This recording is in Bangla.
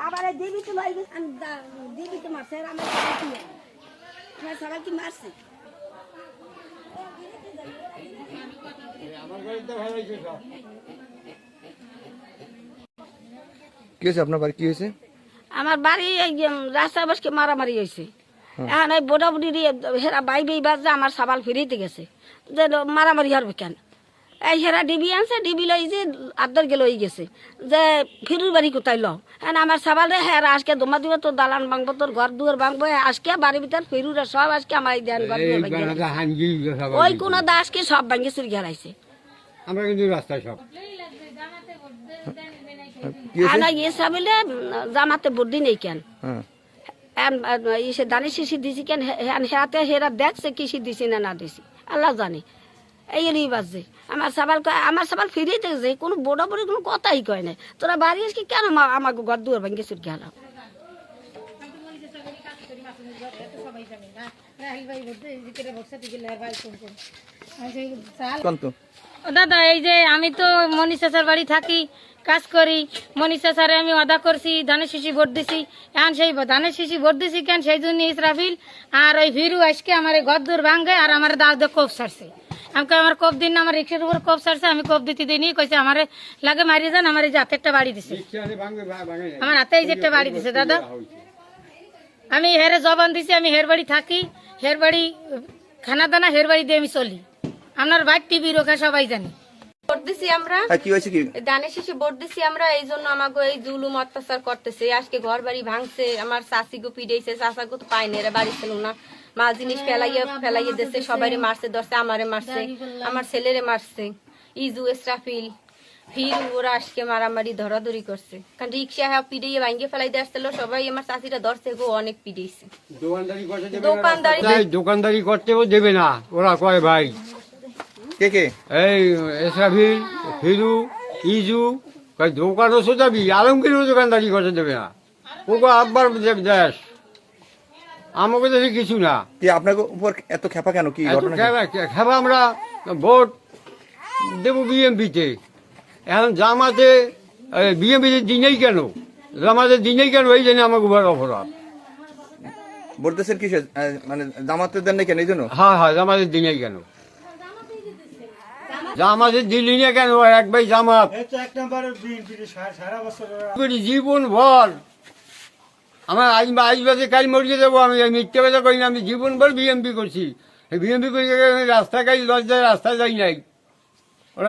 আবার দেবী তো দেবী তো মারছে সবাই কি মারছে কি হয়েছে আপনার বাড়ি? কি হয়েছে? আমার বাড়ি এই রাস্তা বাসকে মারামারি হয়েছে। এখন এই বোটা বুড়ি হেরা বাইবে বাজে আমার সাবাল ফিরিতে গেছে যে মারামারি হারবে কেন। এই হেরা ডিবি আনছে, ডিবি লই যে আদার গেল হয়ে গেছে যে ফিরুর বাড়ি কোথায় লো। এখন আমার সাবাল রে হেরা আজকে দমা দিব তোর দালান ভাঙবো, তোর ঘর দুয়ার ভাঙবো, আজকে বাড়ির ভিতর ফিরুরা সব আজকে আমার এই দেন ঘর দুয়ার ভাঙবে। ওই কোন দাসকে সব ভাঙে চুরি ঘেরাইছে। আমরা কিন্তু রাস্তায় সব জামাতে বুদ্ধি নেই কেন দানি শিশি দিছি কেন হাতে হেরা দেখছে কিসি দিছি না না দিছি আল্লাহ জানে। এই বাজছে আমার সাবাল ফিরিয়ে দেখছে কোনো বড় বড় কোনো কথাই কয় না। তোরা বাড়ি আসকি কেন আমাকে ঘর দুয়ার ভাঙ্গে চুর গেল। দাদা এই যে আমি তো মনীষা স্যার বাড়ি থাকি, কাজ করি। মনীষা স্যারে আমি অদা করছি, ধানের শিশি ভোট দিছি। এখন সেই ধানের শিশি ভোট দিছি কেন সেই জন্য ইসরাফিল আর ওই ভিরু আজকে আমার ঘর দূর ভাঙে আর আমার দাদা কোপ ছাড়ছে। আমাকে আমার কোপ দিন না, আমার রিক্সার উপর কোপ ছাড়ছে, আমি কোপ দিতে দিইনি, কইছে আমার লাগে মারিয়ে যান। আমার এই যে হাতে একটা বাড়ি দিছে, আমার হাতে এই যে একটা বাড়ি দিছে দাদা। আমি হেরে জবান দিছি, আমি হের বাড়ি থাকি, হের বাড়ি খানা দানা হের বাড়ি দিয়ে আমি চলি। আপনার ভাই টিভি রোখা সবাই জানি। ভোট দিছি আমরা, কি হয়েছে? কি দানের শেষে ভোট দিছি আমরা, এই জন্য আমাকে এই জুলুম অত্যাচার করতেছে। আজকে ঘর বাড়ি ভাঙছে, আমার শাশি গো পিড়েছে, চাষা গো তো পাইনি, এরা বাড়ি ছিল না, মাল জিনিস ফেলাইয়ে দিচ্ছে, সবাই মারছে, ধরছে, আমারে মারছে, আমার ছেলেরে মারছে, ইজু ইসরাফিল ফির ওরা আজকে মারামারি ধরাধরি করছে। কারণ রিক্সা হ্যাঁ পিড়িয়ে ভাঙ্গে ফেলাই দিয়ে আসছিল, সবাই আমার চাষিরা ধরছে গো, অনেক পিড়িয়েছে। দোকানদারি করতেও দেবে না ওরা, কয় ভাই কে কে? এই এসরাফিল, ফিরু, ইজু, দোকানও সোজাবি, আলমগীরও দোকানদারি করতে দেবে না। ওকে আব্বার দেশ, আমাকে দেশে কিছু না। কি আপনাকে উপর এত খেপা কেন? কি খেপা? আমরা ভোট দেবো বিএমপিতে, এখন জামাতে বিএমপিতে দিনেই কেন, জামাতে দিনেই কেন, এই জন্য আমাকে উপর অপরাধ। ভোট দেশের কিসে মানে জামাতে দেন না কেন এই জন্য? হ্যাঁ হ্যাঁ, জামাতে দিনেই কেন, জামাতে দিলি না কেন? এক ভাই জামাত জীবন ভর আমার আজ বাজে কাল মরিয়ে দেবো। আমি মিথ্যে কথা করি না, আমি জীবন ভর বিএমপি করছি। বিএমপি করে রাস্তা গাড়ি লজ্জায় রাস্তায় যাই নাই।